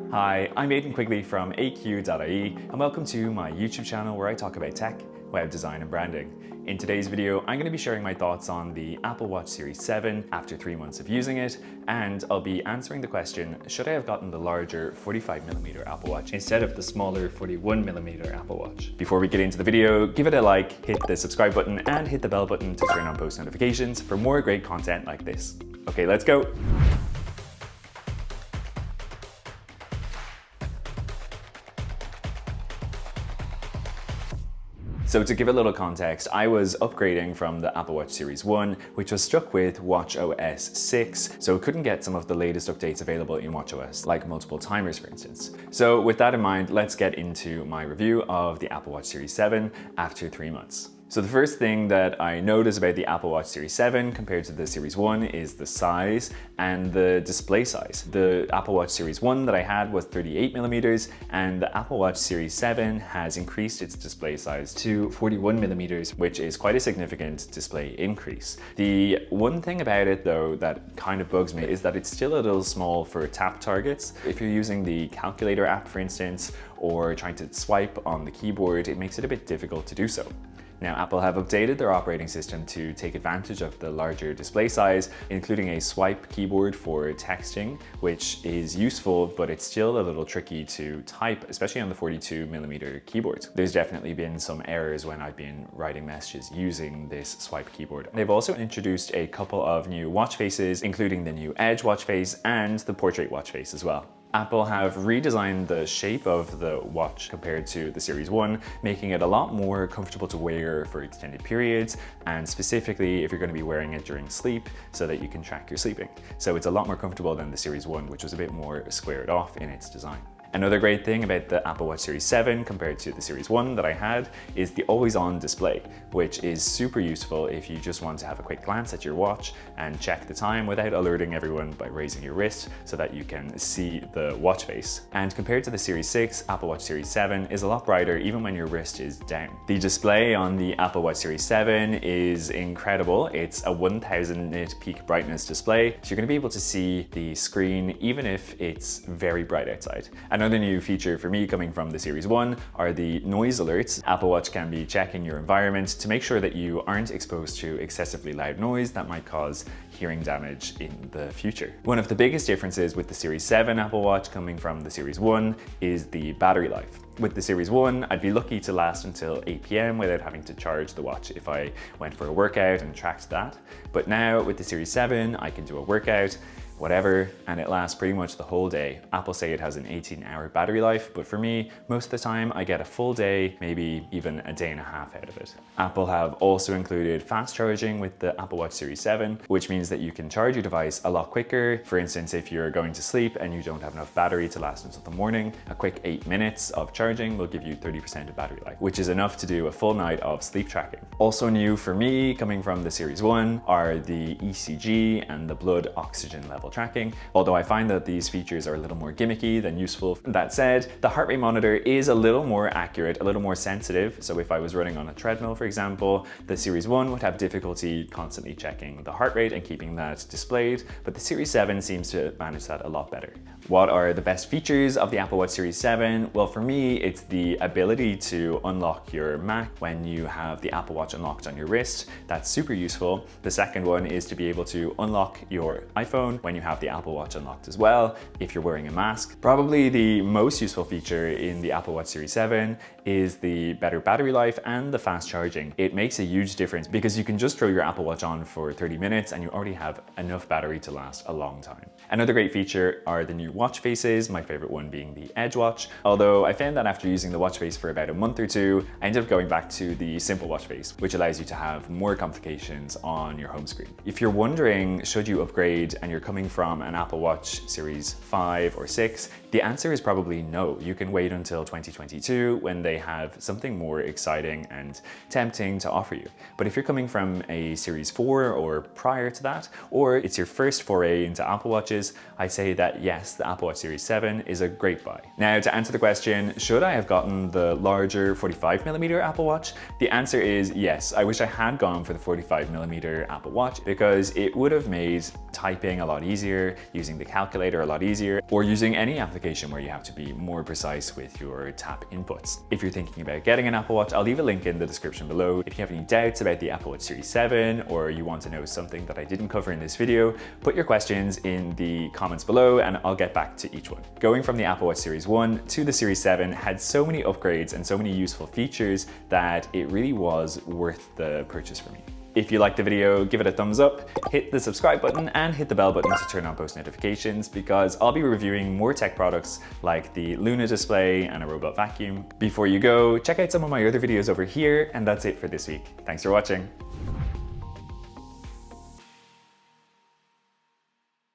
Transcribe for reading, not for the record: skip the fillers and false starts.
Hi, I'm Aidan Quigley from aq.ie and welcome to my YouTube channel where I talk about tech, web design and branding. In today's video, I'm going to be sharing my thoughts on the Apple Watch Series 7 after 3 months of using it, and I'll be answering the question, should I have gotten the larger 45mm Apple Watch instead of the smaller 41mm Apple Watch? Before we get into the video, give it a like, hit the subscribe button and hit the bell button to turn on post notifications for more great content like this. Okay, let's go. So to give a little context, I was upgrading from the Apple Watch Series 1, which was stuck with watchOS 6, so it couldn't get some of the latest updates available in watchOS, like multiple timers for instance. So with that in mind, let's get into my review of the Apple Watch Series 7 after 3 months. So the first thing that I notice about the Apple Watch Series 7 compared to the Series 1 is the size and the display size. The Apple Watch Series 1 that I had was 38mm and the Apple Watch Series 7 has increased its display size to 41mm, which is quite a significant display increase. The one thing about it though that kind of bugs me is that it's still a little small for tap targets. If you're using the calculator app for instance, or trying to swipe on the keyboard, it makes it a bit difficult to do so. Now, Apple have updated their operating system to take advantage of the larger display size, including a swipe keyboard for texting, which is useful, but it's still a little tricky to type, especially on the 42mm keyboard. There's definitely been some errors when I've been writing messages using this swipe keyboard. They've also introduced a couple of new watch faces, including the new Edge watch face and the portrait watch face as well. Apple have redesigned the shape of the watch compared to the Series 1, making it a lot more comfortable to wear for extended periods, and specifically if you're going to be wearing it during sleep so that you can track your sleeping. So it's a lot more comfortable than the Series 1, which was a bit more squared off in its design. Another great thing about the Apple Watch Series 7 compared to the Series 1 that I had is the always-on display, which is super useful if you just want to have a quick glance at your watch and check the time without alerting everyone by raising your wrist so that you can see the watch face. And compared to the Series 6, Apple Watch Series 7 is a lot brighter even when your wrist is down. The display on the Apple Watch Series 7 is incredible. It's a 1000 nit peak brightness display, so you're going to be able to see the screen even if it's very bright outside. Another new feature for me coming from the Series 1 are the noise alerts. Apple Watch can be checking your environment to make sure that you aren't exposed to excessively loud noise that might cause hearing damage in the future. One of the biggest differences with the Series 7 Apple Watch coming from the Series 1 is the battery life. With the Series 1, I'd be lucky to last until 8 p.m. without having to charge the watch if I went for a workout and tracked that. But now with the Series 7, I can do a workout, whatever, and it lasts pretty much the whole day. Apple say it has an 18-hour battery life, but for me, most of the time I get a full day, maybe even a day and a half out of it. Apple have also included fast charging with the Apple Watch Series 7, which means that you can charge your device a lot quicker. For instance, if you're going to sleep and you don't have enough battery to last until the morning, a quick 8 minutes of charging will give you 30% of battery life, which is enough to do a full night of sleep tracking. Also new for me, coming from the Series 1, are the ECG and the blood oxygen level tracking, although I find that these features are a little more gimmicky than useful. That said, the heart rate monitor is a little more accurate, a little more sensitive, so if I was running on a treadmill, for example, the Series 1 would have difficulty constantly checking the heart rate and keeping that displayed, but the Series 7 seems to manage that a lot better. What are the best features of the Apple Watch Series 7? Well, for me, it's the ability to unlock your Mac when you have the Apple Watch unlocked on your wrist. That's super useful. The second one is to be able to unlock your iPhone when you have the Apple Watch unlocked as well, if you're wearing a mask. Probably the most useful feature in the Apple Watch Series 7 is the better battery life and the fast charging. It makes a huge difference because you can just throw your Apple Watch on for 30 minutes and you already have enough battery to last a long time. Another great feature are the new watch faces, my favorite one being the Edge watch. Although I found that after using the watch face for about a month or two, I ended up going back to the simple watch face, which allows you to have more complications on your home screen. If you're wondering, should you upgrade and you're coming from an Apple Watch Series 5 or 6, the answer is probably no. You can wait until 2022 when they have something more exciting and tempting to offer you. But if you're coming from a Series 4 or prior to that, or it's your first foray into Apple Watches, I'd say that yes, the Apple Watch Series 7 is a great buy. Now, to answer the question, should I have gotten the larger 45mm Apple Watch? The answer is yes. I wish I had gone for the 45mm Apple Watch because it would have made typing a lot easier easier, using the calculator a lot easier, or using any application where you have to be more precise with your tap inputs. If you're thinking about getting an Apple Watch, I'll leave a link in the description below. If you have any doubts about the Apple Watch Series 7, or you want to know something that I didn't cover in this video, put your questions in the comments below and I'll get back to each one. Going from the Apple Watch Series 1 to the Series 7 had so many upgrades and so many useful features that it really was worth the purchase for me. If you liked the video, give it a thumbs up, hit the subscribe button and hit the bell button to turn on post notifications, because I'll be reviewing more tech products like the Luna display and a robot vacuum. Before you go, check out some of my other videos over here, and that's it for this week. Thanks for watching.